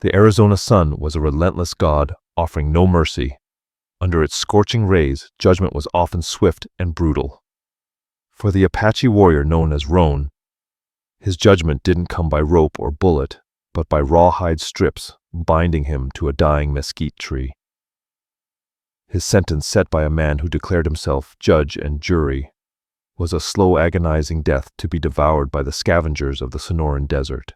The Arizona sun was a relentless god, offering no mercy. Under its scorching rays, judgment was often swift and brutal. For the Apache warrior known as Rohn, his judgment didn't come by rope or bullet, but by rawhide strips binding him to a dying mesquite tree. His sentence, set by a man who declared himself judge and jury, was a slow, agonizing death to be devoured by the scavengers of the Sonoran desert.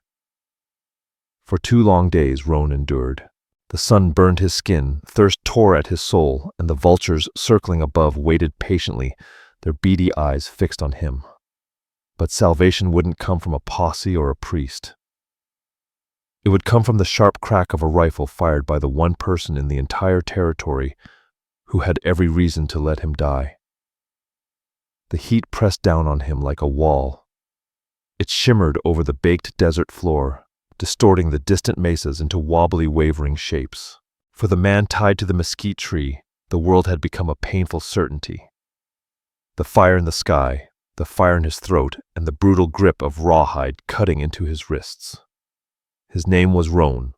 For 2 long days Rohn endured. The sun burned his skin, thirst tore at his soul, and the vultures circling above waited patiently, their beady eyes fixed on him. But salvation wouldn't come from a posse or a priest. It would come from the sharp crack of a rifle fired by the one person in the entire territory who had every reason to let him die. The heat pressed down on him like a wall. It shimmered over the baked desert floor, distorting the distant mesas into wobbly, wavering shapes. For the man tied to the mesquite tree, the world had become a painful certainty. The fire in the sky, the fire in his throat, and the brutal grip of rawhide cutting into his wrists. His name was Rohn.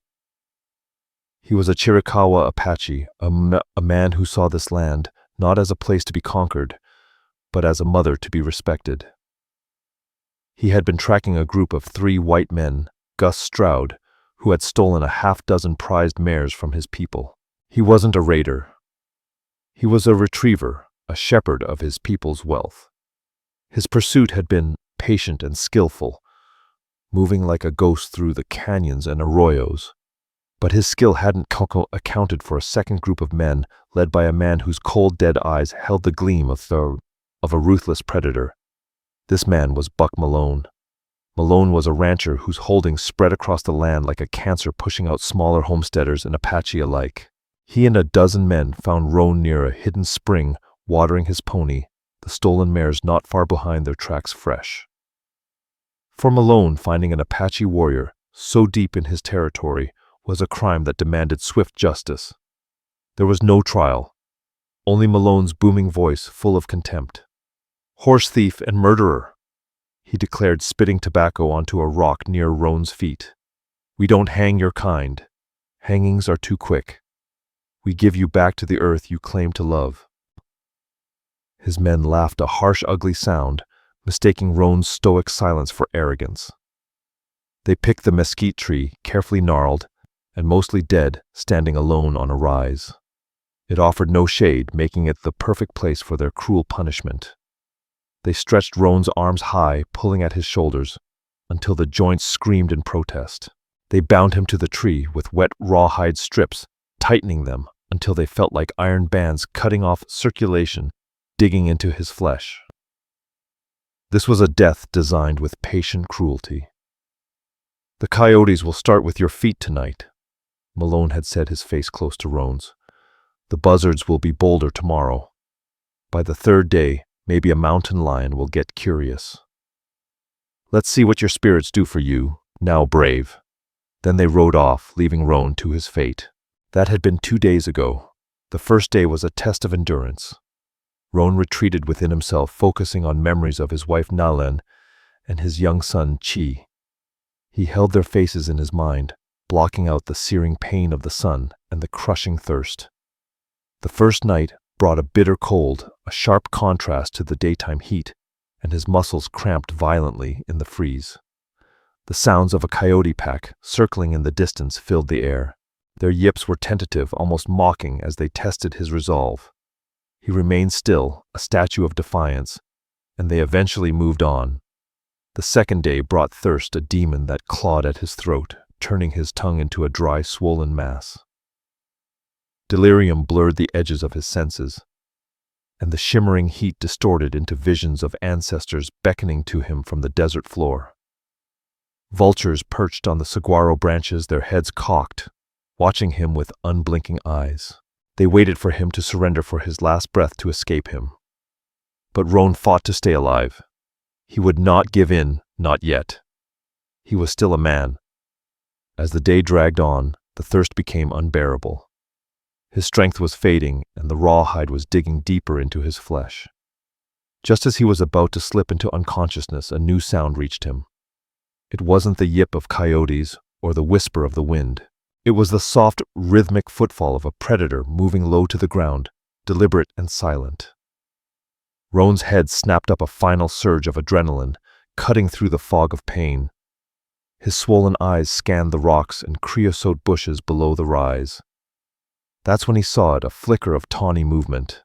He was a Chiricahua Apache, a man who saw this land not as a place to be conquered, but as a mother to be respected. He had been tracking a group of 3 white men, Gus Stroud, who had stolen a half-dozen prized mares from his people. He wasn't a raider. He was a retriever, a shepherd of his people's wealth. His pursuit had been patient and skillful, moving like a ghost through the canyons and arroyos. But his skill hadn't accounted for a second group of men led by a man whose cold, dead eyes held the gleam of a ruthless predator. This man was Buck Malone. Malone was a rancher whose holdings spread across the land like a cancer, pushing out smaller homesteaders and Apache alike. He and a dozen men found Rohn near a hidden spring, watering his pony, the stolen mares not far behind, their tracks fresh. For Malone, finding an Apache warrior so deep in his territory was a crime that demanded swift justice. There was no trial, only Malone's booming voice full of contempt. "Horse thief and murderer," he declared, spitting tobacco onto a rock near Rohn's feet. "We don't hang your kind. Hangings are too quick. We give you back to the earth you claim to love." His men laughed, a harsh, ugly sound, mistaking Rohn's stoic silence for arrogance. They picked the mesquite tree, carefully gnarled, and mostly dead, standing alone on a rise. It offered no shade, making it the perfect place for their cruel punishment. They stretched Rohn's arms high, pulling at his shoulders, until the joints screamed in protest. They bound him to the tree with wet rawhide strips, tightening them until they felt like iron bands cutting off circulation, digging into his flesh. This was a death designed with patient cruelty. "The coyotes will start with your feet tonight," Malone had said, his face close to Rohn's. "The buzzards will be bolder tomorrow. By the 3rd day, maybe a mountain lion will get curious. Let's see what your spirits do for you, now brave." Then they rode off, leaving Rohn to his fate. That had been 2 days ago. The first day was a test of endurance. Rohn retreated within himself, focusing on memories of his wife Nalen and his young son Chi. He held their faces in his mind, blocking out the searing pain of the sun and the crushing thirst. The first night brought a bitter cold, a sharp contrast to the daytime heat, and his muscles cramped violently in the freeze. The sounds of a coyote pack circling in the distance filled the air. Their yips were tentative, almost mocking, as they tested his resolve. He remained still, a statue of defiance, and they eventually moved on. The second day brought thirst, a demon that clawed at his throat, turning his tongue into a dry, swollen mass. Delirium blurred the edges of his senses, and the shimmering heat distorted into visions of ancestors beckoning to him from the desert floor. Vultures perched on the saguaro branches, their heads cocked, watching him with unblinking eyes. They waited for him to surrender, for his last breath to escape him. But Rohn fought to stay alive. He would not give in, not yet. He was still a man. As the day dragged on, the thirst became unbearable. His strength was fading, and the rawhide was digging deeper into his flesh. Just as he was about to slip into unconsciousness, a new sound reached him. It wasn't the yip of coyotes or the whisper of the wind. It was the soft, rhythmic footfall of a predator moving low to the ground, deliberate and silent. Rohn's head snapped up a final surge of adrenaline, cutting through the fog of pain. His swollen eyes scanned the rocks and creosote bushes below the rise. That's when he saw it, a flicker of tawny movement.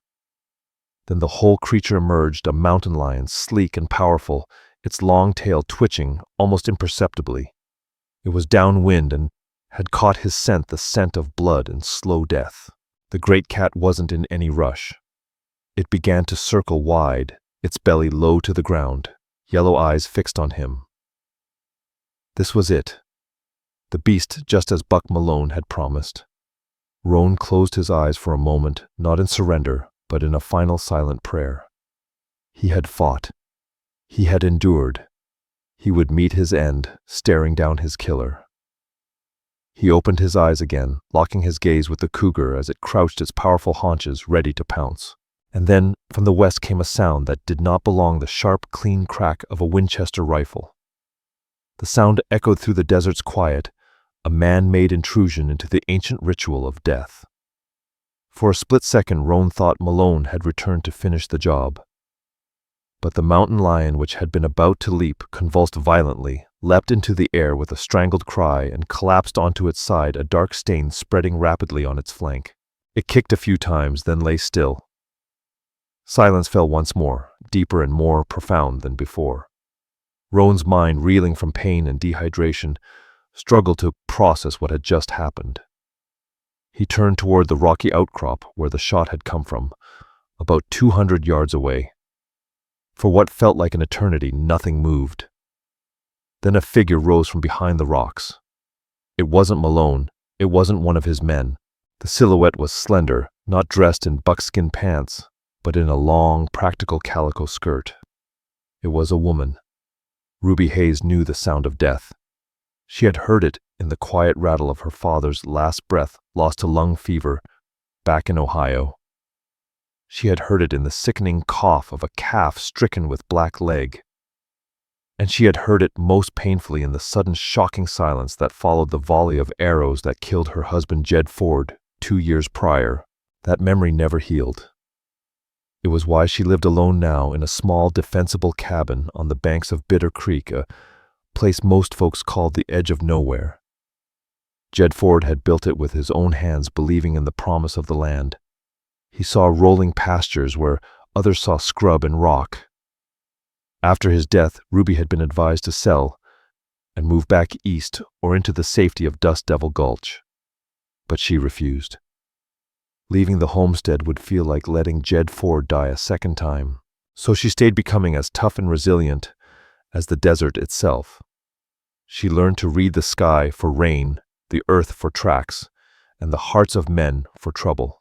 Then the whole creature emerged, a mountain lion, sleek and powerful, its long tail twitching almost imperceptibly. It was downwind and had caught his scent, the scent of blood and slow death. The great cat wasn't in any rush. It began to circle wide, its belly low to the ground, yellow eyes fixed on him. This was it. The beast, just as Buck Malone had promised. Rohn closed his eyes for a moment, not in surrender, but in a final silent prayer. He had fought. He had endured. He would meet his end, staring down his killer. He opened his eyes again, locking his gaze with the cougar as it crouched its powerful haunches ready to pounce. And then, from the west came a sound that did not belong, the sharp, clean crack of a Winchester rifle. The sound echoed through the desert's quiet, a man-made intrusion into the ancient ritual of death. For a split second, Rohn thought Malone had returned to finish the job. But the mountain lion, which had been about to leap, convulsed violently, leapt into the air with a strangled cry, and collapsed onto its side, a dark stain spreading rapidly on its flank. It kicked a few times, then lay still. Silence fell once more, deeper and more profound than before. Rohn's mind, reeling from pain and dehydration, struggled to process what had just happened. He turned toward the rocky outcrop where the shot had come from, about 200 yards away. For what felt like an eternity, nothing moved. Then a figure rose from behind the rocks. It wasn't Malone. It wasn't one of his men. The silhouette was slender, not dressed in buckskin pants, but in a long, practical calico skirt. It was a woman. Ruby Hayes knew the sound of death. She had heard it in the quiet rattle of her father's last breath lost to lung fever back in Ohio. She had heard it in the sickening cough of a calf stricken with black leg. And she had heard it most painfully in the sudden shocking silence that followed the volley of arrows that killed her husband Jed Ford 2 years prior. That memory never healed. It was why she lived alone now in a small, defensible cabin on the banks of Bitter Creek, a place most folks called the edge of nowhere. Jed Ford had built it with his own hands, believing in the promise of the land. He saw rolling pastures where others saw scrub and rock. After his death, Ruby had been advised to sell and move back east or into the safety of Dust Devil Gulch. But she refused. Leaving the homestead would feel like letting Jed Ford die a second time. So she stayed, becoming as tough and resilient as the desert itself. She learned to read the sky for rain, the earth for tracks, and the hearts of men for trouble.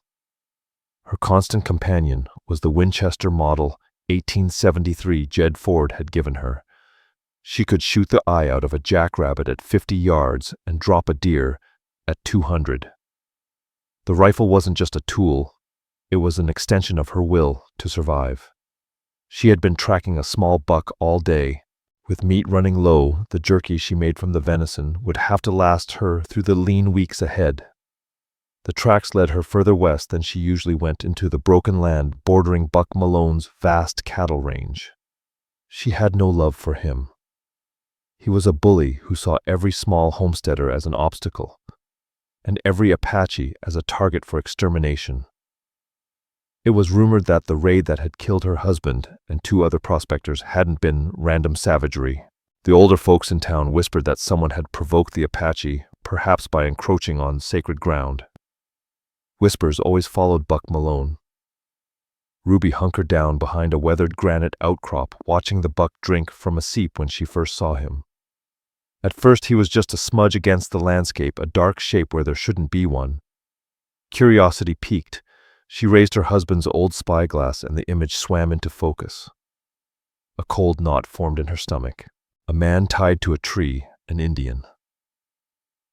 Her constant companion was the Winchester model 1873 Jed Ford had given her. She could shoot the eye out of a jackrabbit at 50 yards and drop a deer at 200. The rifle wasn't just a tool, it was an extension of her will to survive. She had been tracking a small buck all day. With meat running low, the jerky she made from the venison would have to last her through the lean weeks ahead. The tracks led her further west than she usually went, into the broken land bordering Buck Malone's vast cattle range. She had no love for him. He was a bully who saw every small homesteader as an obstacle, and every Apache as a target for extermination. It was rumored that the raid that had killed her husband and 2 other prospectors hadn't been random savagery. The older folks in town whispered that someone had provoked the Apache, perhaps by encroaching on sacred ground. Whispers always followed Buck Malone. Ruby hunkered down behind a weathered granite outcrop, watching the buck drink from a seep when she first saw him. At first he was just a smudge against the landscape, a dark shape where there shouldn't be one. Curiosity piqued. She raised her husband's old spyglass and the image swam into focus. A cold knot formed in her stomach. A man tied to a tree, an Indian.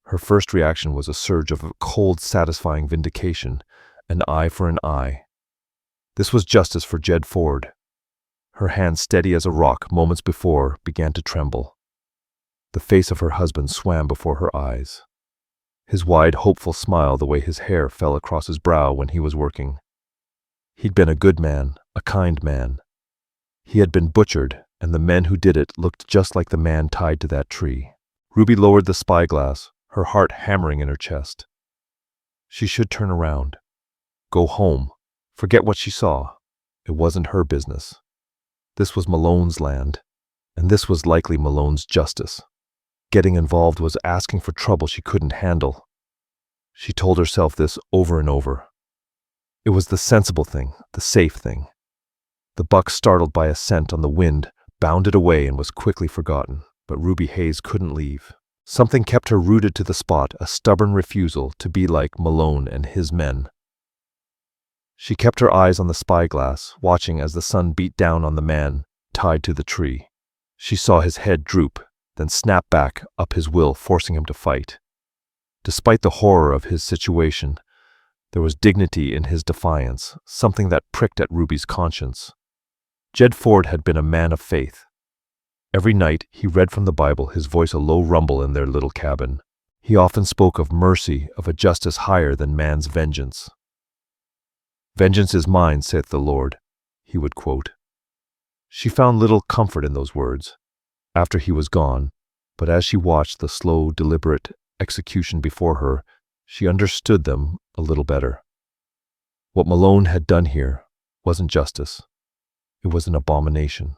Her first reaction was a surge of cold, satisfying vindication, an eye for an eye. This was justice for Jed Ford. Her hand, steady as a rock moments before, began to tremble. The face of her husband swam before her eyes. his wide, hopeful smile the way his hair fell across his brow when he was working. He'd been a good man, a kind man. He had been butchered, and the men who did it looked just like the man tied to that tree. Ruby lowered the spyglass, her heart hammering in her chest. She should turn around. Go home. Forget what she saw. It wasn't her business. This was Malone's land, and this was likely Malone's justice. Getting involved was asking for trouble she couldn't handle. She told herself this over and over. It was the sensible thing, the safe thing. The buck, startled by a scent on the wind, bounded away and was quickly forgotten, but Ruby Hayes couldn't leave. Something kept her rooted to the spot, a stubborn refusal to be like Malone and his men. She kept her eyes on the spyglass, watching as the sun beat down on the man tied to the tree. She saw his head droop, then snap back, up his will forcing him to fight. Despite the horror of his situation, there was dignity in his defiance, something that pricked at Ruby's conscience. Jed Ford had been a man of faith. Every night he read from the Bible, his voice a low rumble in their little cabin. He often spoke of mercy, of a justice higher than man's vengeance. "Vengeance is mine, saith the Lord," he would quote. She found little comfort in those words after he was gone, but as she watched the slow, deliberate execution before her, she understood them a little better. What Malone had done here wasn't justice. It was an abomination.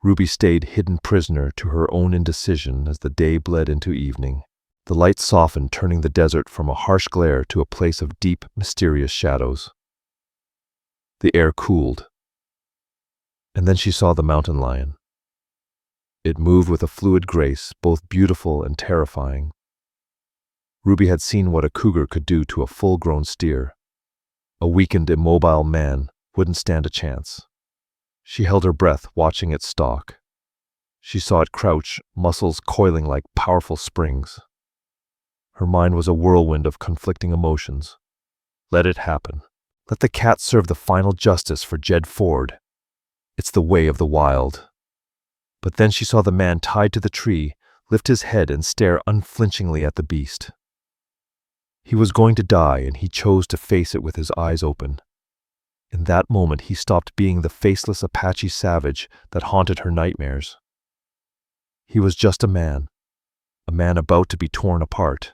Ruby stayed hidden prisoner to her own indecision as the day bled into evening. The light softened, turning the desert from a harsh glare to a place of deep, mysterious shadows. The air cooled. And then she saw the mountain lion. It moved with a fluid grace, both beautiful and terrifying. Ruby had seen what a cougar could do to a full-grown steer. A weakened, immobile man wouldn't stand a chance. She held her breath, watching it stalk. She saw it crouch, muscles coiling like powerful springs. Her mind was a whirlwind of conflicting emotions. Let it happen. Let the cat serve the final justice for Jed Ford. It's the way of the wild. But then she saw the man tied to the tree lift his head and stare unflinchingly at the beast. He was going to die, and he chose to face it with his eyes open. In that moment, he stopped being the faceless Apache savage that haunted her nightmares. He was just a man about to be torn apart.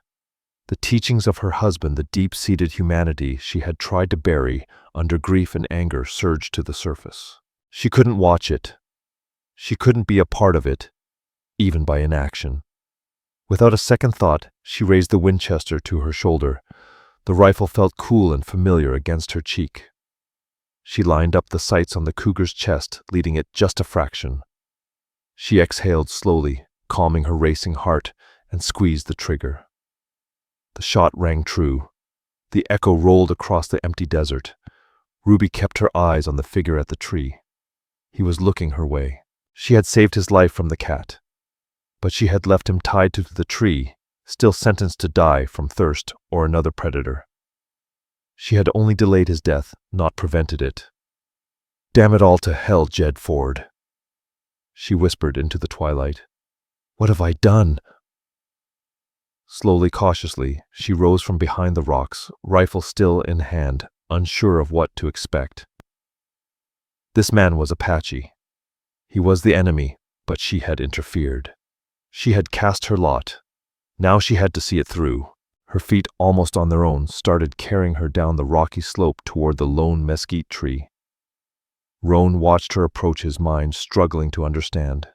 The teachings of her husband, the deep-seated humanity she had tried to bury under grief and anger, surged to the surface. She couldn't watch it. She couldn't be a part of it, even by inaction. Without a second thought, she raised the Winchester to her shoulder. The rifle felt cool and familiar against her cheek. She lined up the sights on the cougar's chest, leading it just a fraction. She exhaled slowly, calming her racing heart, and squeezed the trigger. The shot rang true. The echo rolled across the empty desert. Ruby kept her eyes on the figure at the tree. He was looking her way. She had saved his life from the cat, but she had left him tied to the tree, still sentenced to die from thirst or another predator. She had only delayed his death, not prevented it. "Damn it all to hell, Jed Ford," she whispered into the twilight. "What have I done?" Slowly, cautiously, she rose from behind the rocks, rifle still in hand, unsure of what to expect. This man was Apache. He was the enemy, but she had interfered. She had cast her lot. Now she had to see it through. Her feet, almost on their own, started carrying her down the rocky slope toward the lone mesquite tree. Rohn watched her approach, his mind struggling to understand.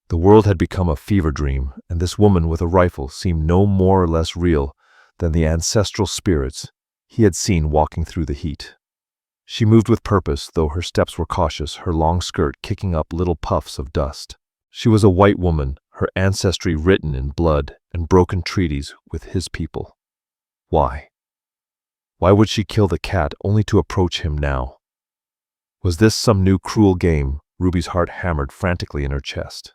The world had become a fever dream, and this woman with a rifle seemed no more or less real than the ancestral spirits he had seen walking through the heat. She moved with purpose, though her steps were cautious, her long skirt kicking up little puffs of dust. She was a white woman, her ancestry written in blood and broken treaties with his people. Why? Why would she kill the cat only to approach him now? Was this some new cruel game? Ruby's heart hammered frantically in her chest.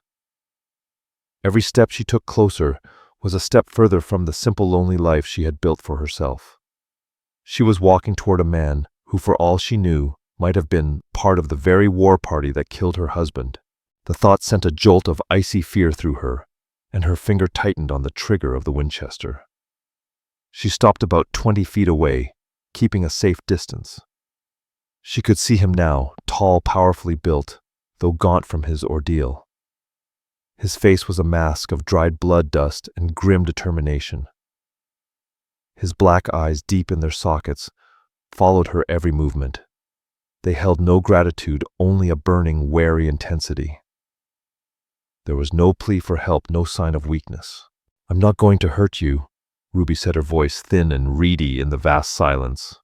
Every step she took closer was a step further from the simple, lonely life she had built for herself. She was walking toward a man who, for all she knew, might have been part of the very war party that killed her husband. The thought sent a jolt of icy fear through her, and her finger tightened on the trigger of the Winchester. She stopped about 20 feet away, keeping a safe distance. She could see him now, tall, powerfully built, though gaunt from his ordeal. His face was a mask of dried blood dust and grim determination. His black eyes, deep in their sockets, followed her every movement. They held no gratitude, only a burning, wary intensity. There was no plea for help, no sign of weakness. "I'm not going to hurt you," Ruby said, her voice thin and reedy in the vast silence.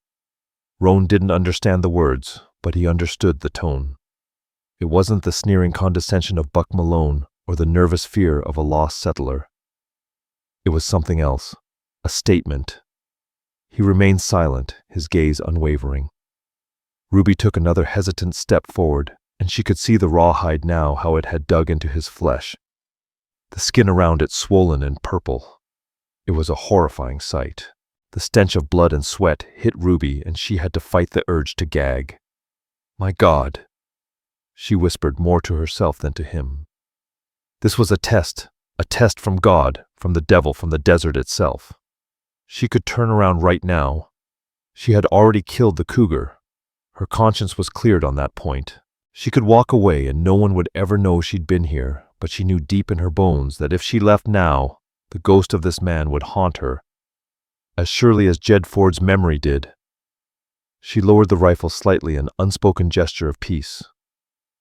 Rohn didn't understand the words, but he understood the tone. It wasn't the sneering condescension of Buck Malone or the nervous fear of a lost settler. It was something else, a statement. He remained silent, his gaze unwavering. Ruby took another hesitant step forward, and she could see the rawhide now, how it had dug into his flesh, the skin around it swollen and purple. It was a horrifying sight. The stench of blood and sweat hit Ruby, and she had to fight the urge to gag. "My God," she whispered, more to herself than to him. This was a test from God, from the devil, from the desert itself. She could turn around right now. She had already killed the cougar. Her conscience was cleared on that point. She could walk away and no one would ever know she'd been here, but she knew deep in her bones that if she left now, the ghost of this man would haunt her, as surely as Jed Ford's memory did. She lowered the rifle slightly, an unspoken gesture of peace.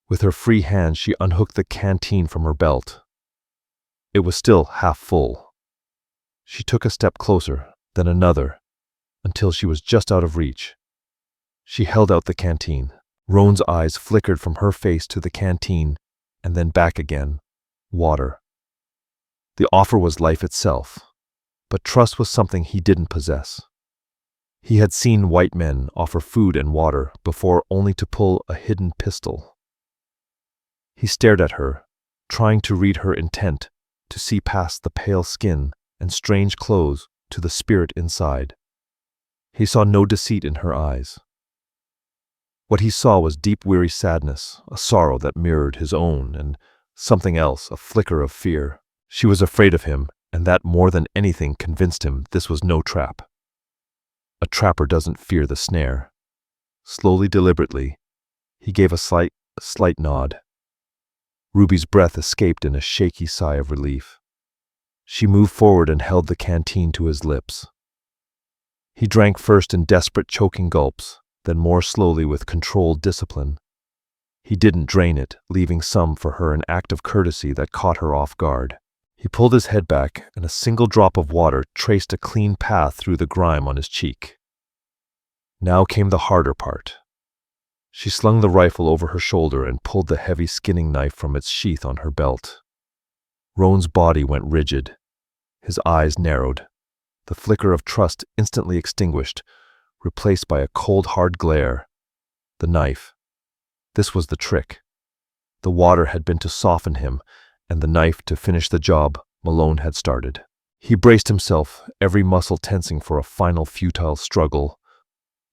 With her free hand, she unhooked the canteen from her belt. It was still half full. She took a step closer, then another, until she was just out of reach. She held out the canteen. Rohn's eyes flickered from her face to the canteen, and then back again. Water. The offer was life itself, but trust was something he didn't possess. He had seen white men offer food and water before, only to pull a hidden pistol. He stared at her, trying to read her intent, to see past the pale skin and strange clothes to the spirit inside. He saw no deceit in her eyes. What he saw was deep, weary sadness, a sorrow that mirrored his own, and something else, a flicker of fear. She was afraid of him, and that more than anything convinced him this was no trap. A trapper doesn't fear the snare. Slowly, deliberately, he gave a slight nod. Ruby's breath escaped in a shaky sigh of relief. She moved forward and held the canteen to his lips. He drank first in desperate, choking gulps, then more slowly with controlled discipline. He didn't drain it, leaving some for her, an act of courtesy that caught her off guard. He pulled his head back, and a single drop of water traced a clean path through the grime on his cheek. Now came the harder part. She slung the rifle over her shoulder and pulled the heavy skinning knife from its sheath on her belt. Rohn's body went rigid. His eyes narrowed. The flicker of trust instantly extinguished, replaced by a cold, hard glare. The knife. This was the trick. The water had been to soften him, and the knife to finish the job Malone had started. He braced himself, every muscle tensing for a final futile struggle.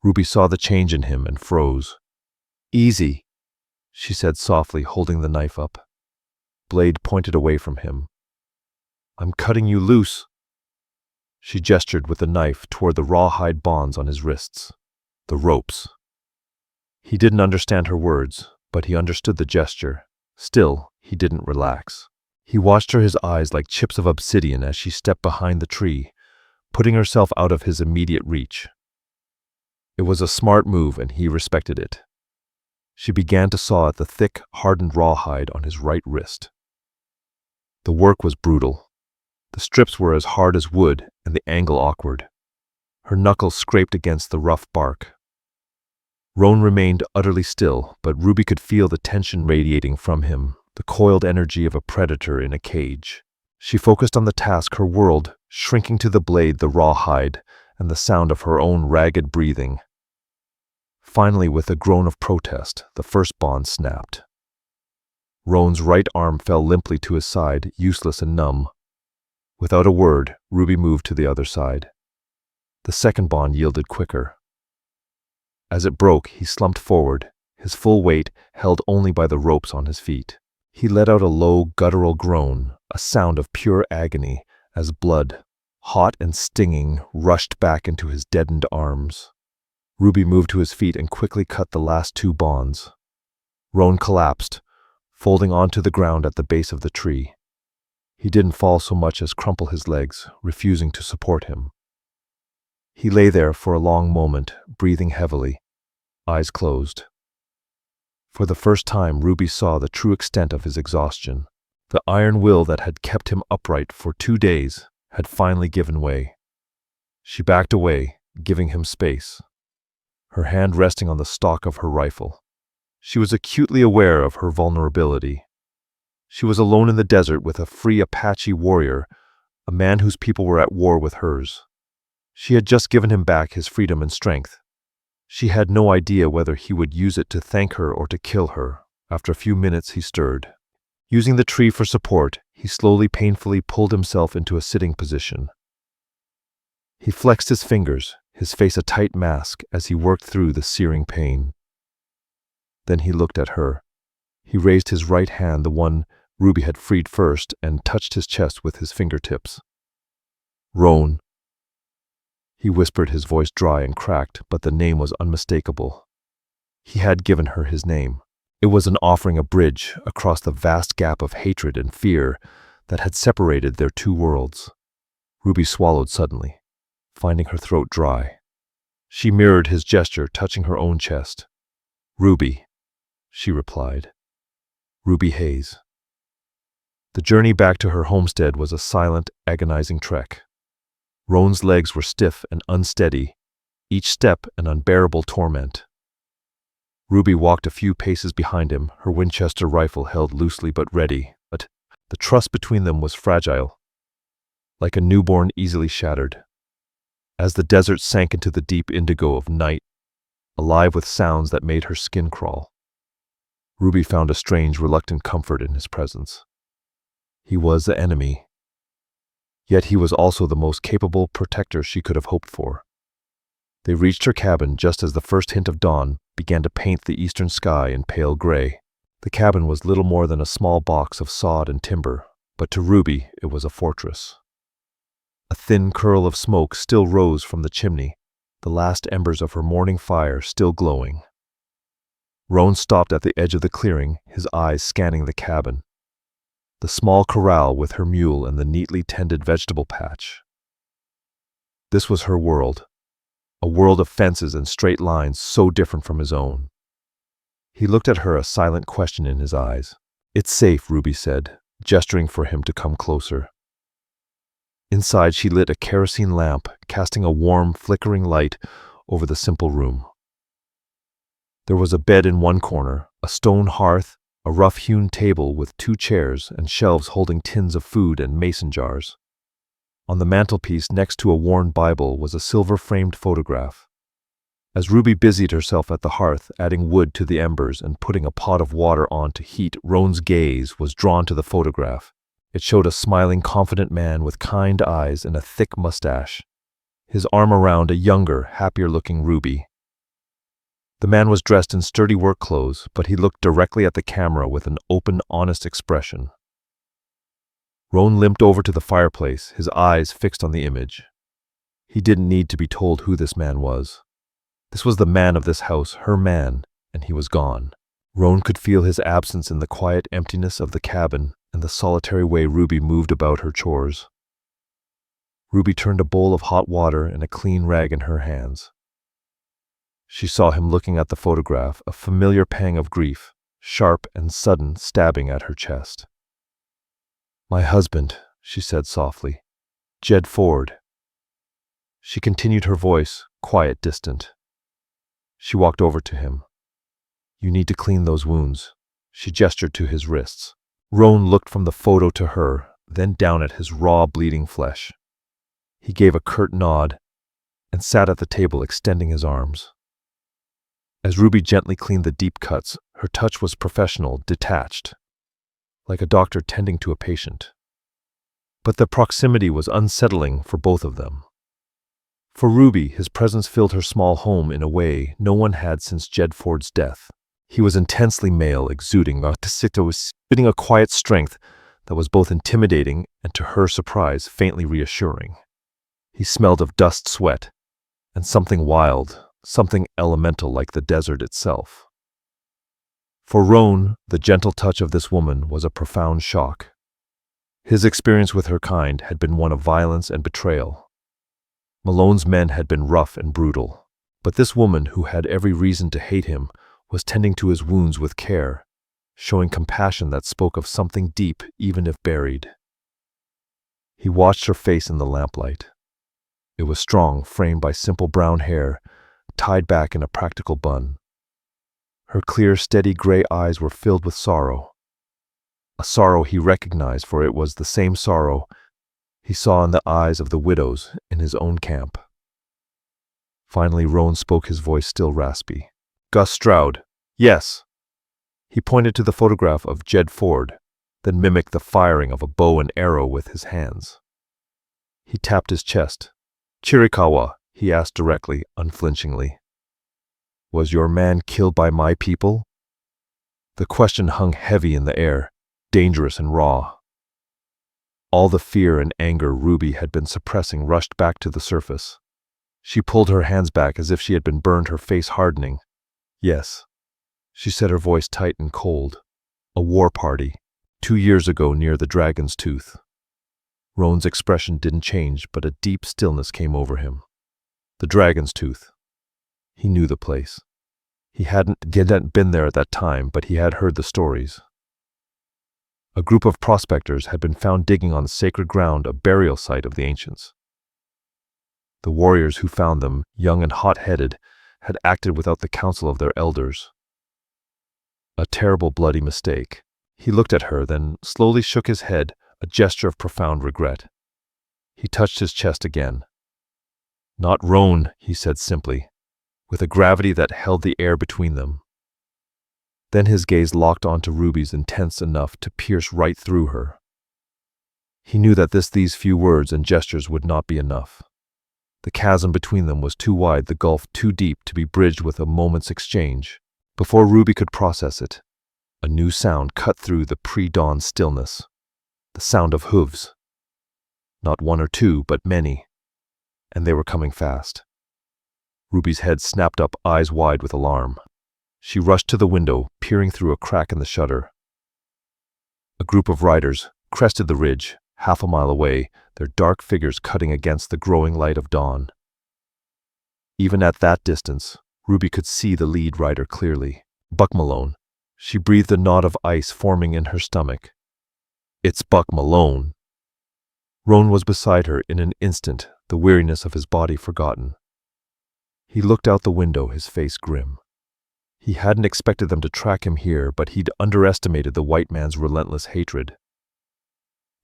Ruby saw the change in him and froze. "Easy," she said softly, holding the knife up. Blade pointed away from him. "I'm cutting you loose." She gestured with the knife toward the rawhide bonds on his wrists. The ropes. He didn't understand her words, but he understood the gesture. Still, he didn't relax. He watched her, his eyes like chips of obsidian, as she stepped behind the tree, putting herself out of his immediate reach. It was a smart move, and he respected it. She began to saw at the thick, hardened rawhide on his right wrist. The work was brutal. The strips were as hard as wood, and the angle awkward. Her knuckles scraped against the rough bark. Rohn remained utterly still, but Ruby could feel the tension radiating from him, the coiled energy of a predator in a cage. She focused on the task, her world shrinking to the blade, the rawhide, and the sound of her own ragged breathing. Finally, with a groan of protest, the first bond snapped. Rohn's right arm fell limply to his side, useless and numb. Without a word, Ruby moved to the other side. The second bond yielded quicker. As it broke, he slumped forward, his full weight held only by the ropes on his feet. He let out a low, guttural groan, a sound of pure agony as blood, hot and stinging, rushed back into his deadened arms. Ruby moved to his feet and quickly cut the last two bonds. Rohn collapsed, folding onto the ground at the base of the tree. He didn't fall so much as crumple his legs, refusing to support him. He lay there for a long moment, breathing heavily, eyes closed. For the first time, Ruby saw the true extent of his exhaustion. The iron will that had kept him upright for 2 days had finally given way. She backed away, giving him space, her hand resting on the stock of her rifle. She was acutely aware of her vulnerability. She was alone in the desert with a free Apache warrior, a man whose people were at war with hers. She had just given him back his freedom and strength. She had no idea whether he would use it to thank her or to kill her. After a few minutes, he stirred. Using the tree for support, he slowly, painfully pulled himself into a sitting position. He flexed his fingers, his face a tight mask as he worked through the searing pain. Then he looked at her. He raised his right hand, the one Ruby had freed first, and touched his chest with his fingertips. "Rohn," he whispered, his voice dry and cracked, but the name was unmistakable. He had given her his name. It was an offering, a bridge across the vast gap of hatred and fear that had separated their two worlds. Ruby swallowed suddenly, finding her throat dry. She mirrored his gesture, touching her own chest. "Ruby," she replied. Ruby Hayes. The journey back to her homestead was a silent, agonizing trek. Rohn's legs were stiff and unsteady, each step an unbearable torment. Ruby walked a few paces behind him, her Winchester rifle held loosely but ready, but the trust between them was fragile, like a newborn easily shattered. As the desert sank into the deep indigo of night, alive with sounds that made her skin crawl, Ruby found a strange, reluctant comfort in his presence. He was the enemy, yet he was also the most capable protector she could have hoped for. They reached her cabin just as the first hint of dawn began to paint the eastern sky in pale gray. The cabin was little more than a small box of sod and timber, but to Ruby it was a fortress. A thin curl of smoke still rose from the chimney, the last embers of her morning fire still glowing. Rohn stopped at the edge of the clearing, his eyes scanning the cabin. The small corral with her mule and the neatly tended vegetable patch. This was her world, a world of fences and straight lines so different from his own. He looked at her, a silent question in his eyes. "It's safe," Ruby said, gesturing for him to come closer. Inside, she lit a kerosene lamp, casting a warm, flickering light over the simple room. There was a bed in one corner, a stone hearth, a rough-hewn table with 2 chairs and shelves holding tins of food and mason jars. On the mantelpiece next to a worn Bible was a silver-framed photograph. As Ruby busied herself at the hearth, adding wood to the embers and putting a pot of water on to heat, Rohn's gaze was drawn to the photograph. It showed a smiling, confident man with kind eyes and a thick mustache, his arm around a younger, happier-looking Ruby. The man was dressed in sturdy work clothes, but he looked directly at the camera with an open, honest expression. Rohn limped over to the fireplace, his eyes fixed on the image. He didn't need to be told who this man was. This was the man of this house, her man, and he was gone. Rohn could feel his absence in the quiet emptiness of the cabin and the solitary way Ruby moved about her chores. Ruby turned a bowl of hot water and a clean rag in her hands. She saw him looking at the photograph, a familiar pang of grief, sharp and sudden, stabbing at her chest. "My husband," she said softly. "Jed Ford." She continued, her voice quiet, distant. She walked over to him. "You need to clean those wounds." She gestured to his wrists. Rohn looked from the photo to her, then down at his raw, bleeding flesh. He gave a curt nod and sat at the table, extending his arms. As Ruby gently cleaned the deep cuts, her touch was professional, detached, like a doctor tending to a patient. But the proximity was unsettling for both of them. For Ruby, his presence filled her small home in a way no one had since Jed Ford's death. He was intensely male, exuding a quiet strength that was both intimidating and, to her surprise, faintly reassuring. He smelled of dust, sweat, and something wild, something elemental like the desert itself. For Rohn, the gentle touch of this woman was a profound shock. His experience with her kind had been one of violence and betrayal. Malone's men had been rough and brutal, but this woman, who had every reason to hate him, was tending to his wounds with care, showing compassion that spoke of something deep, even if buried. He watched her face in the lamplight. It was strong, framed by simple brown hair, tied back in a practical bun. Her clear, steady gray eyes were filled with sorrow. A sorrow he recognized, for it was the same sorrow he saw in the eyes of the widows in his own camp. Finally, Rohn spoke, his voice still raspy. "Gus Stroud." "Yes." He pointed to the photograph of Jed Ford, then mimicked the firing of a bow and arrow with his hands. He tapped his chest. "Chiricahua," he asked directly, unflinchingly. "Was your man killed by my people?" The question hung heavy in the air, dangerous and raw. All the fear and anger Ruby had been suppressing rushed back to the surface. She pulled her hands back as if she had been burned, her face hardening. "Yes," she said, her voice tight and cold. "A war party, 2 years ago near the Dragon's Tooth." Rohn's expression didn't change, but a deep stillness came over him. The Dragon's Tooth. He knew the place. He hadn't been there at that time, but he had heard the stories. A group of prospectors had been found digging on the sacred ground, a burial site of the ancients. The warriors who found them, young and hot-headed, had acted without the counsel of their elders. A terrible, bloody mistake. He looked at her, then slowly shook his head, a gesture of profound regret. He touched his chest again. "Not Rohn," he said simply, with a gravity that held the air between them. Then his gaze locked onto Ruby's, intense enough to pierce right through her. He knew that these few words and gestures would not be enough. The chasm between them was too wide, the gulf too deep to be bridged with a moment's exchange. Before Ruby could process it, a new sound cut through the pre-dawn stillness. The sound of hooves. Not one or two, but many. And they were coming fast. Ruby's head snapped up, eyes wide with alarm. She rushed to the window, peering through a crack in the shutter. A group of riders crested the ridge, half a mile away, their dark figures cutting against the growing light of dawn. Even at that distance, Ruby could see the lead rider clearly. Buck Malone. She breathed a knot of ice forming in her stomach. "It's Buck Malone." Rohn was beside her in an instant, the weariness of his body forgotten. He looked out the window, his face grim. He hadn't expected them to track him here, but he'd underestimated the white man's relentless hatred.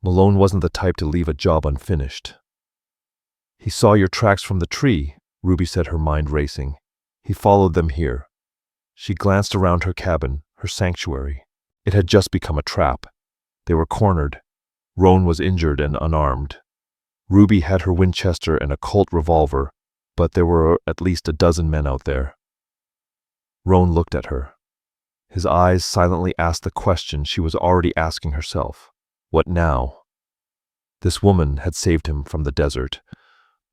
Malone wasn't the type to leave a job unfinished. "He saw your tracks from the tree," Ruby said, her mind racing. "He followed them here." She glanced around her cabin, her sanctuary. It had just become a trap. They were cornered. Rohn was injured and unarmed. Ruby had her Winchester and a Colt revolver, but there were at least a dozen men out there. Rohn looked at her. His eyes silently asked the question she was already asking herself. What now? This woman had saved him from the desert,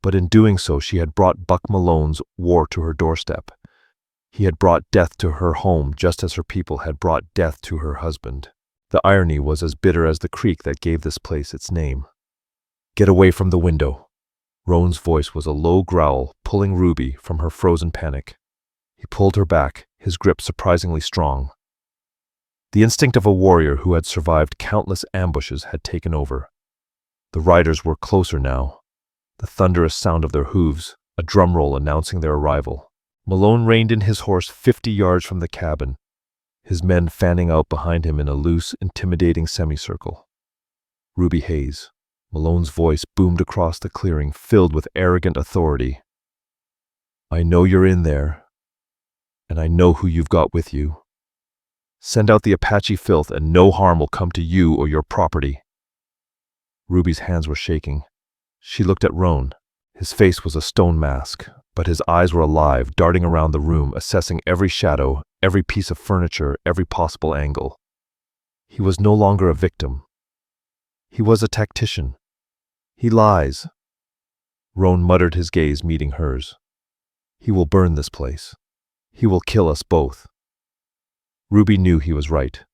but in doing so she had brought Buck Malone's war to her doorstep. He had brought death to her home just as her people had brought death to her husband. The irony was as bitter as the creek that gave this place its name. "Get away from the window." Rohn's voice was a low growl, pulling Ruby from her frozen panic. He pulled her back, his grip surprisingly strong. The instinct of a warrior who had survived countless ambushes had taken over. The riders were closer now. The thunderous sound of their hooves, a drum roll announcing their arrival. Malone reined in his horse 50 yards from the cabin, his men fanning out behind him in a loose, intimidating semicircle. Ruby Hayes. Malone's voice boomed across the clearing, filled with arrogant authority. "I know you're in there, and I know who you've got with you. Send out the Apache filth and no harm will come to you or your property." Ruby's hands were shaking. She looked at Rohn. His face was a stone mask, but his eyes were alive, darting around the room, assessing every shadow, every piece of furniture, every possible angle. He was no longer a victim. He was a tactician. He lies. Rohn muttered, his gaze meeting hers. He will burn this place. He will kill us both. Ruby knew he was right.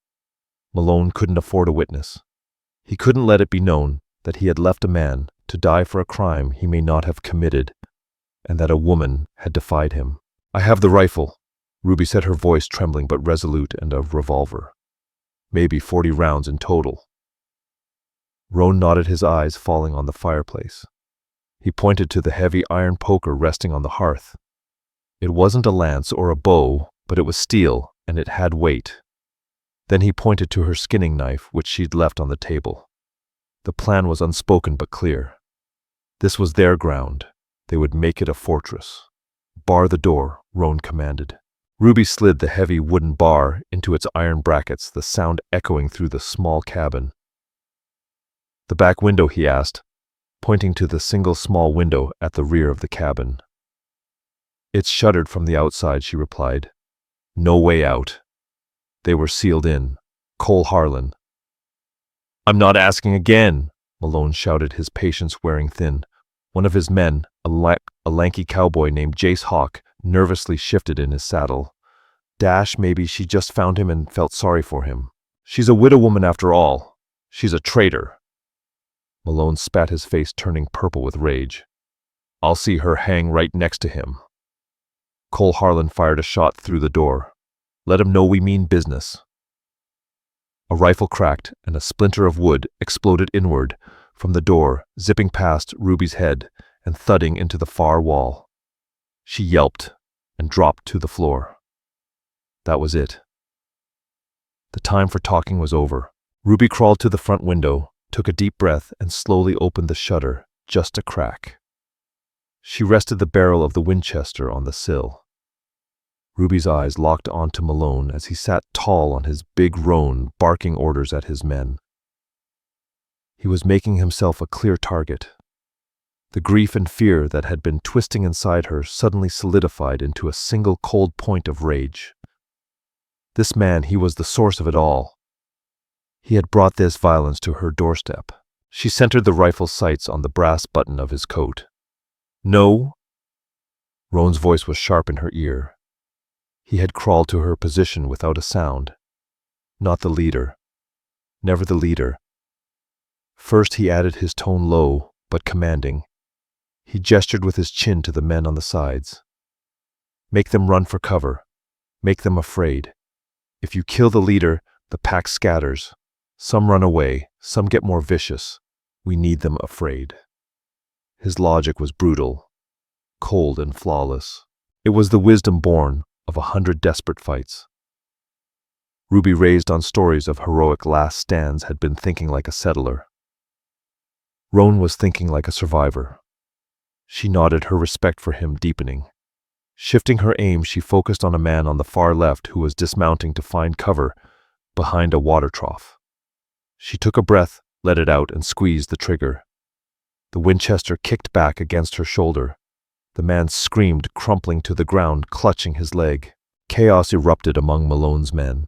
Malone couldn't afford a witness. He couldn't let it be known that he had left a man to die for a crime he may not have committed, and that a woman had defied him. I have the rifle, Ruby said, her voice trembling but resolute, and a revolver. Maybe 40 rounds in total. Rohn nodded, his eyes falling on the fireplace. He pointed to the heavy iron poker resting on the hearth. It wasn't a lance or a bow, but it was steel, and it had weight. Then he pointed to her skinning knife, which she'd left on the table. The plan was unspoken but clear. This was their ground. They would make it a fortress. Bar the door, Rohn commanded. Ruby slid the heavy wooden bar into its iron brackets, the sound echoing through the small cabin. The back window, he asked, pointing to the single small window at the rear of the cabin. It's shuttered from the outside, she replied. No way out. They were sealed in. Cole Harlan. I'm not asking again, Malone shouted, his patience wearing thin. One of his men, a lanky cowboy named Jace Hawk, nervously shifted in his saddle. Maybe she just found him and felt sorry for him. She's a widow woman after all. She's a traitor. Malone spat, his face turning purple with rage. I'll see her hang right next to him. Cole Harlan fired a shot through the door. Let him know we mean business. A rifle cracked, and a splinter of wood exploded inward from the door, zipping past Ruby's head and thudding into the far wall. She yelped and dropped to the floor. That was it. The time for talking was over. Ruby crawled to the front window, took a deep breath, and slowly opened the shutter, just a crack. She rested the barrel of the Winchester on the sill. Ruby's eyes locked onto Malone as he sat tall on his big roan, barking orders at his men. He was making himself a clear target. The grief and fear that had been twisting inside her suddenly solidified into a single cold point of rage. This man, he was the source of it all. He had brought this violence to her doorstep. She centered the rifle's sights on the brass button of his coat. No? Rohn's voice was sharp in her ear. He had crawled to her position without a sound. Not the leader. Never the leader. First he added his tone low, but commanding. He gestured with his chin to the men on the sides. Make them run for cover. Make them afraid. If you kill the leader, the pack scatters. Some run away, some get more vicious. We need them afraid. His logic was brutal, cold and flawless. It was the wisdom born of 100 desperate fights. Ruby, raised on stories of heroic last stands, had been thinking like a settler. Rohn was thinking like a survivor. She nodded, her respect for him deepening. Shifting her aim, she focused on a man on the far left who was dismounting to find cover behind a water trough. She took a breath, let it out, and squeezed the trigger. The Winchester kicked back against her shoulder. The man screamed, crumpling to the ground, clutching his leg. Chaos erupted among Malone's men.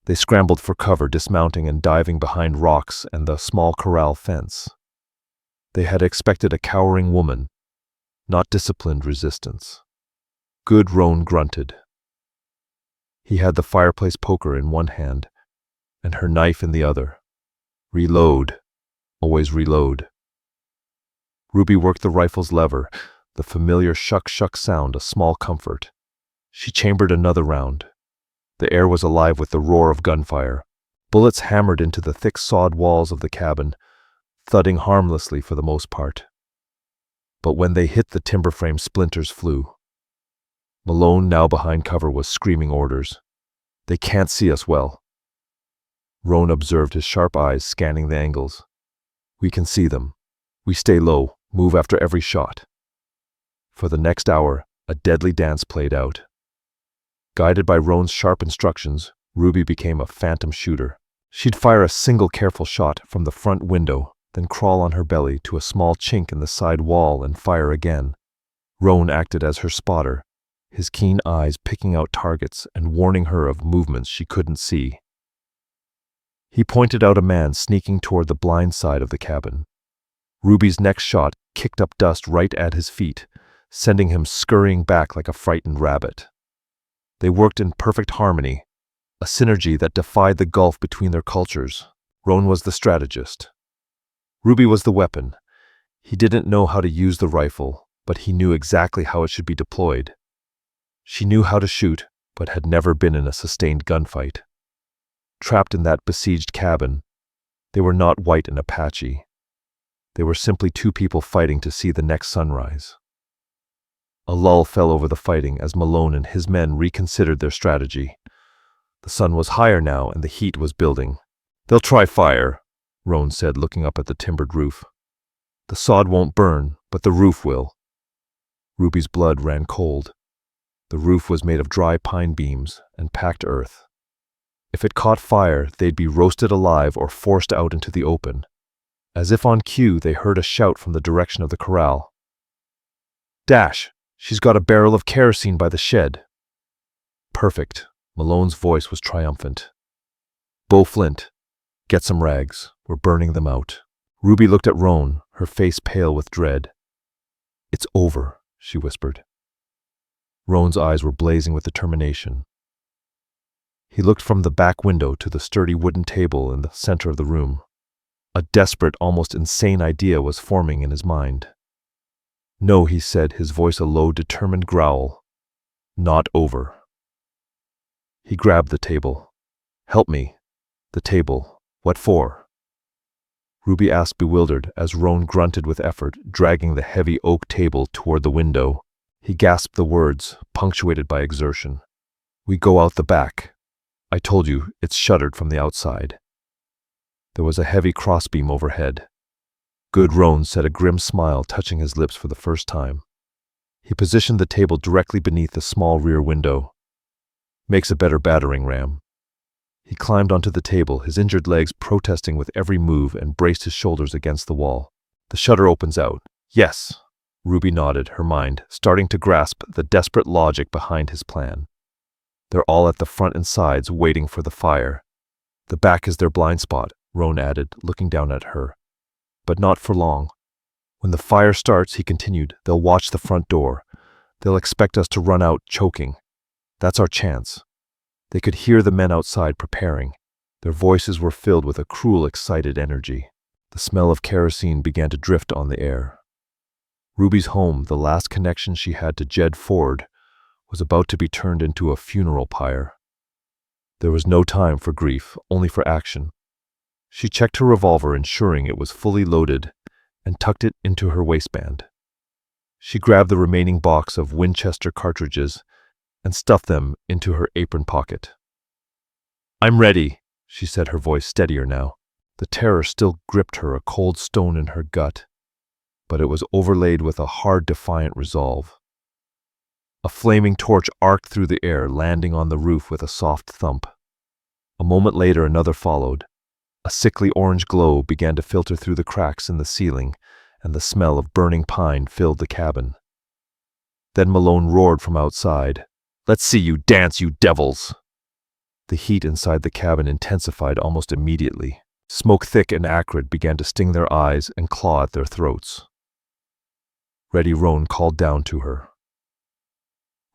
They scrambled for cover, dismounting and diving behind rocks and the small corral fence. They had expected a cowering woman, not disciplined resistance. Good, Rohn grunted. He had the fireplace poker in one hand and her knife in the other. Reload. Always reload. Ruby worked the rifle's lever, the familiar shuck-shuck sound a small comfort. She chambered another round. The air was alive with the roar of gunfire. Bullets hammered into the thick sod walls of the cabin, thudding harmlessly for the most part. But when they hit the timber frame, splinters flew. Malone, now behind cover, was screaming orders. They can't see us well. Rohn observed, his sharp eyes scanning the angles. We can see them. We stay low, move after every shot. For the next hour, a deadly dance played out. Guided by Rohn's sharp instructions, Ruby became a phantom shooter. She'd fire a single careful shot from the front window, then crawl on her belly to a small chink in the side wall and fire again. Rohn acted as her spotter, his keen eyes picking out targets and warning her of movements she couldn't see. He pointed out a man sneaking toward the blind side of the cabin. Ruby's next shot kicked up dust right at his feet, sending him scurrying back like a frightened rabbit. They worked in perfect harmony, a synergy that defied the gulf between their cultures. Rohn was the strategist. Ruby was the weapon. He didn't know how to use the rifle, but he knew exactly how it should be deployed. She knew how to shoot, but had never been in a sustained gunfight. Trapped in that besieged cabin, they were not white and Apache. They were simply two people fighting to see the next sunrise. A lull fell over the fighting as Malone and his men reconsidered their strategy. The sun was higher now and the heat was building. "They'll try fire," Rohn said, looking up at the timbered roof. "The sod won't burn, but the roof will." Ruby's blood ran cold. The roof was made of dry pine beams and packed earth. If it caught fire, they'd be roasted alive or forced out into the open. As if on cue, they heard a shout from the direction of the corral. "Dash! She's got a barrel of kerosene by the shed." "Perfect." Malone's voice was triumphant. "Bo Flint, get some rags. We're burning them out." Ruby looked at Rohn, her face pale with dread. "It's over," she whispered. Rohn's eyes were blazing with determination. He looked from the back window to the sturdy wooden table in the center of the room. A desperate, almost insane idea was forming in his mind. "No," he said, his voice a low, determined growl. "Not over." He grabbed the table. "Help me." "The table. What for?" Ruby asked, bewildered, as Rohn grunted with effort, dragging the heavy oak table toward the window. He gasped the words, punctuated by exertion. "We go out the back. I told you, it's shuttered from the outside." There was a heavy crossbeam overhead. "Good," Rohn said, a grim smile touching his lips for the first time. He positioned the table directly beneath the small rear window. "Makes a better battering ram." He climbed onto the table, his injured legs protesting with every move, and braced his shoulders against the wall. "The shutter opens out." "Yes." Ruby nodded, her mind starting to grasp the desperate logic behind his plan. "They're all at the front and sides, waiting for the fire. The back is their blind spot," Rohn added, looking down at her. "But not for long. When the fire starts," he continued, "they'll watch the front door. They'll expect us to run out choking. That's our chance." They could hear the men outside preparing. Their voices were filled with a cruel, excited energy. The smell of kerosene began to drift on the air. Ruby's home, the last connection she had to Jed Ford, was about to be turned into a funeral pyre. There was no time for grief, only for action. She checked her revolver, ensuring it was fully loaded, and tucked it into her waistband. She grabbed the remaining box of Winchester cartridges and stuffed them into her apron pocket. "I'm ready," she said, her voice steadier now. The terror still gripped her, a cold stone in her gut, but it was overlaid with a hard, defiant resolve. A flaming torch arced through the air, landing on the roof with a soft thump. A moment later, another followed. A sickly orange glow began to filter through the cracks in the ceiling, and the smell of burning pine filled the cabin. Then Malone roared from outside, "Let's see you dance, you devils!" The heat inside the cabin intensified almost immediately. Smoke, thick and acrid, began to sting their eyes and claw at their throats. "Ready," Rohn called down to her.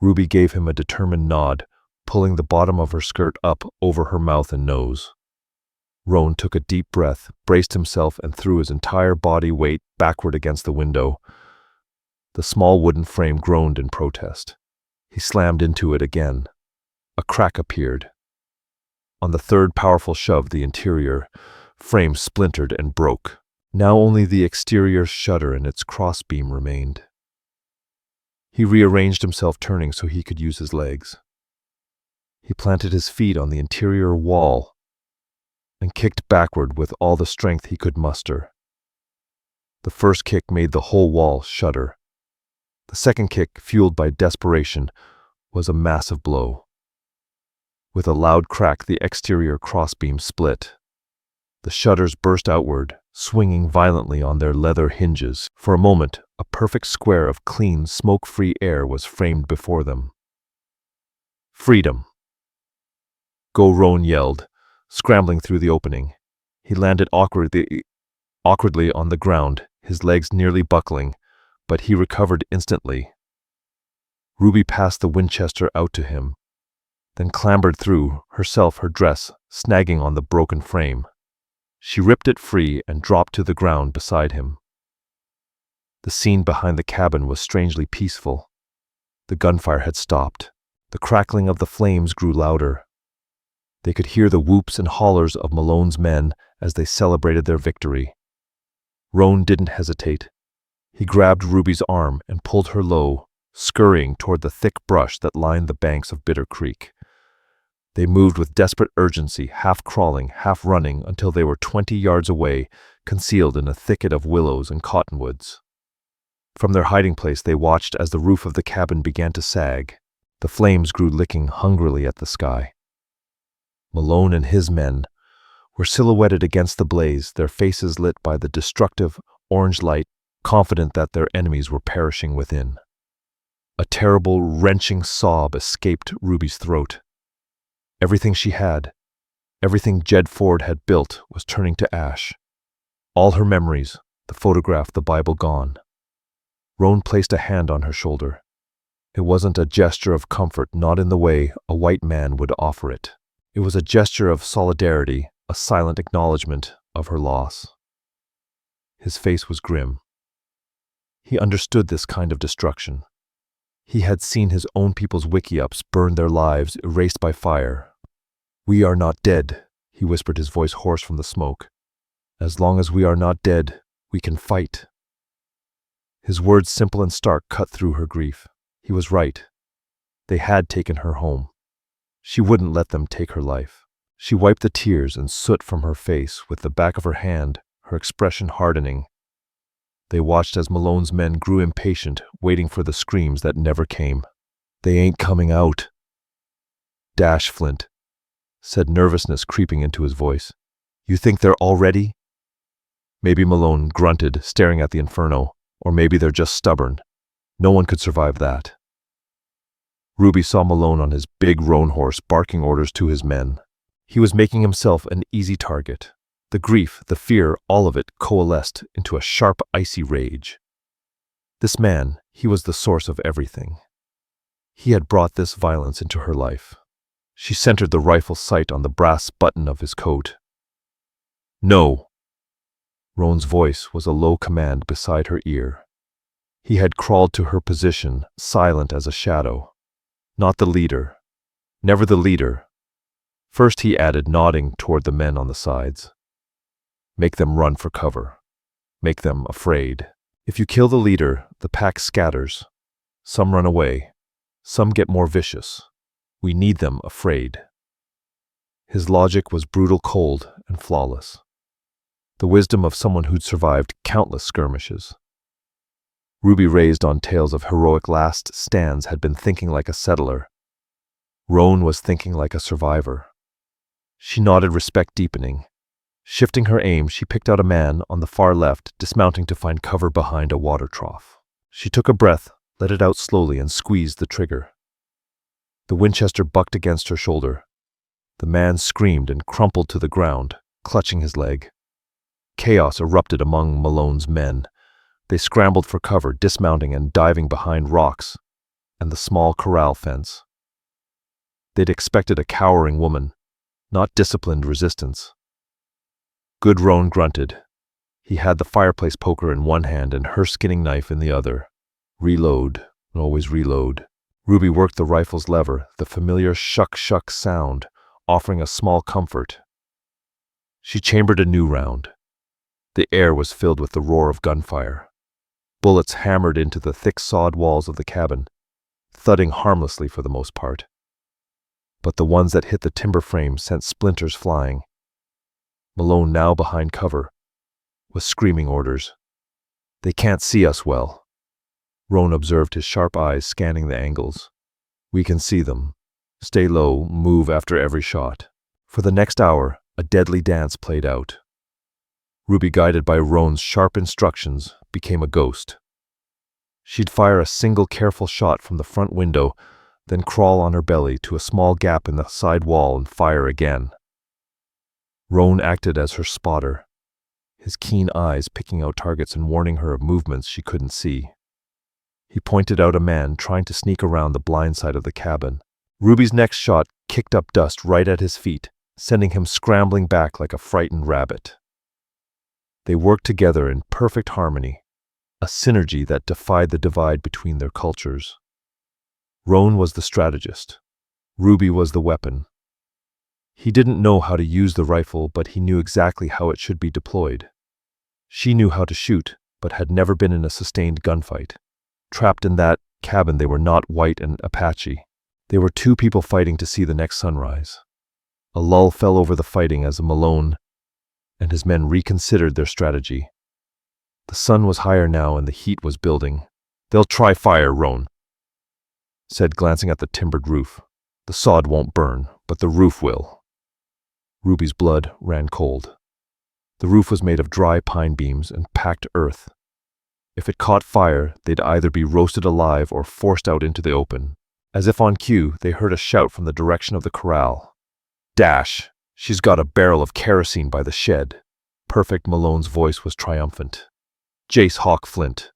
Ruby gave him a determined nod, pulling the bottom of her skirt up over her mouth and nose. Rohn took a deep breath, braced himself, and threw his entire body weight backward against the window. The small wooden frame groaned in protest. He slammed into it again. A crack appeared. On the third powerful shove, the interior frame splintered and broke. Now only the exterior shutter and its crossbeam remained. He rearranged himself, turning so he could use his legs. He planted his feet on the interior wall and kicked backward with all the strength he could muster. The first kick made the whole wall shudder. The second kick, fueled by desperation, was a massive blow. With a loud crack, the exterior crossbeam split. The shutters burst outward, swinging violently on their leather hinges. For a moment, a perfect square of clean, smoke-free air was framed before them. "Freedom!" "Go," Rohn yelled. scrambling through the opening. He landed awkwardly on the ground, his legs nearly buckling, but he recovered instantly. Ruby passed the Winchester out to him, then clambered through, her dress snagging on the broken frame. She ripped it free and dropped to the ground beside him. The scene behind the cabin was strangely peaceful. The gunfire had stopped. The crackling of the flames grew louder. They could hear the whoops and hollers of Malone's men as they celebrated their victory. Rohn didn't hesitate. He grabbed Ruby's arm and pulled her low, scurrying toward the thick brush that lined the banks of Bitter Creek. They moved with desperate urgency, half crawling, half running, until they were 20 yards away, concealed in a thicket of willows and cottonwoods. From their hiding place they watched as the roof of the cabin began to sag. The flames grew, licking hungrily at the sky. Malone and his men were silhouetted against the blaze, their faces lit by the destructive orange light, confident that their enemies were perishing within. A terrible, wrenching sob escaped Ruby's throat. Everything she had, everything Jed Ford had built, was turning to ash. All her memories, the photograph, the Bible, gone. Rohn placed a hand on her shoulder. It wasn't a gesture of comfort, not in the way a white man would offer it. It was a gesture of solidarity, a silent acknowledgement of her loss. His face was grim. He understood this kind of destruction. He had seen his own people's wiki-ups burn, their lives erased by fire. "We are not dead," he whispered, his voice hoarse from the smoke. "As long as we are not dead, we can fight." His words, simple and stark, cut through her grief. He was right. They had taken her home. She wouldn't let them take her life. She wiped the tears and soot from her face with the back of her hand, her expression hardening. They watched as Malone's men grew impatient, waiting for the screams that never came. "They ain't coming out." "Dash, Flint," said, nervousness creeping into his voice. "You think they're all ready?" Maybe, Malone grunted, staring at the inferno. Or maybe they're just stubborn. No one could survive that. Ruby saw Malone on his big roan horse barking orders to his men. He was making himself an easy target. The grief, the fear, all of it coalesced into a sharp, icy rage. This man, he was the source of everything. He had brought this violence into her life. She centered the rifle sight on the brass button of his coat. "No!" Rohn's voice was a low command beside her ear. He had crawled to her position, silent as a shadow. Not the leader. Never the leader. First, he added, nodding toward the men on the sides. "Make them run for cover. Make them afraid. If you kill the leader, the pack scatters. Some run away. Some get more vicious. We need them afraid." His logic was brutal, cold, and flawless. The wisdom of someone who'd survived countless skirmishes. Ruby, raised on tales of heroic last stands, had been thinking like a settler. Rohn was thinking like a survivor. She nodded, respect deepening. Shifting her aim, she picked out a man on the far left, dismounting to find cover behind a water trough. She took a breath, let it out slowly, and squeezed the trigger. The Winchester bucked against her shoulder. The man screamed and crumpled to the ground, clutching his leg. Chaos erupted among Malone's men. They scrambled for cover, dismounting and diving behind rocks and the small corral fence. They'd expected a cowering woman, not disciplined resistance. Good, Rohn grunted. He had the fireplace poker in one hand and her skinning knife in the other. Reload, always reload. Ruby worked the rifle's lever, the familiar shuck-shuck sound, offering a small comfort. She chambered a new round. The air was filled with the roar of gunfire. Bullets hammered into the thick sod walls of the cabin, thudding harmlessly for the most part. But the ones that hit the timber frame sent splinters flying. Malone, now behind cover, was screaming orders. "They can't see us well." Rohn observed, his sharp eyes scanning the angles. "We can see them. Stay low, move after every shot." For the next hour, a deadly dance played out. Ruby, guided by Rohn's sharp instructions, became a ghost. She'd fire a single careful shot from the front window, then crawl on her belly to a small gap in the side wall and fire again. Rohn acted as her spotter, his keen eyes picking out targets and warning her of movements she couldn't see. He pointed out a man trying to sneak around the blind side of the cabin. Ruby's next shot kicked up dust right at his feet, sending him scrambling back like a frightened rabbit. They worked together in perfect harmony, a synergy that defied the divide between their cultures. Rohn was the strategist. Ruby was the weapon. He didn't know how to use the rifle, but he knew exactly how it should be deployed. She knew how to shoot, but had never been in a sustained gunfight. Trapped in that cabin, they were not White and Apache. They were two people fighting to see the next sunrise. A lull fell over the fighting as Malone and his men reconsidered their strategy. The sun was higher now and the heat was building. "They'll try fire," Rohn said, glancing at the timbered roof. "The sod won't burn, but the roof will." Ruby's blood ran cold. The roof was made of dry pine beams and packed earth. If it caught fire, they'd either be roasted alive or forced out into the open. As if on cue, they heard a shout from the direction of the corral. "Dash! She's got a barrel of kerosene by the shed." Perfect Malone's voice was triumphant. "Jace Hawk Flint.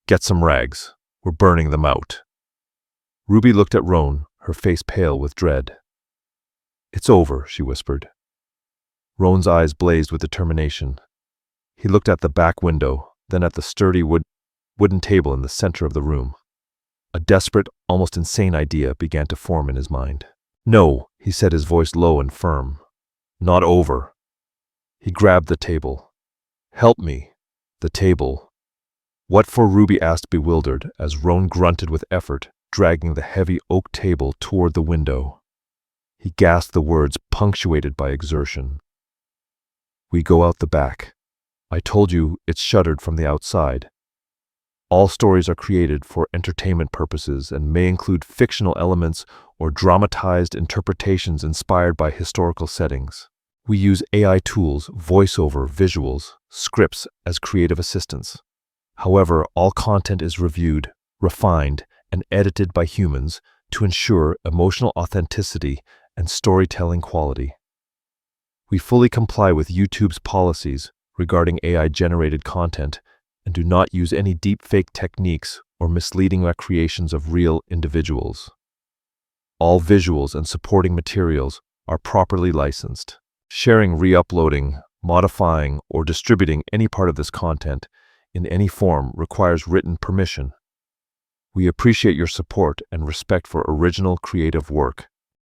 Get some rags. We're burning them out." Ruby looked at Rohn, her face pale with dread. "It's over," she whispered. Rohn's eyes blazed with determination. He looked at the back window, then at the sturdy wooden table in the center of the room. A desperate, almost insane idea began to form in his mind. "No," he said, his voice low and firm. "Not over." He grabbed the table. "Help me." The table. "What for?" Ruby asked, bewildered, as Rohn grunted with effort, dragging the heavy oak table toward the window. He gasped the words, punctuated by exertion. "We go out the back. I told you it's shuttered from the outside. All stories are created for entertainment purposes and may include fictional elements or dramatized interpretations inspired by historical settings. We use AI tools, voiceover, visuals, scripts as creative assistants. However, all content is reviewed, refined, and edited by humans to ensure emotional authenticity and storytelling quality. We fully comply with YouTube's policies regarding AI-generated content and do not use any deepfake techniques or misleading recreations of real individuals. All visuals and supporting materials are properly licensed. Sharing, re-uploading, modifying, or distributing any part of this content in any form requires written permission. We appreciate your support and respect for original creative work.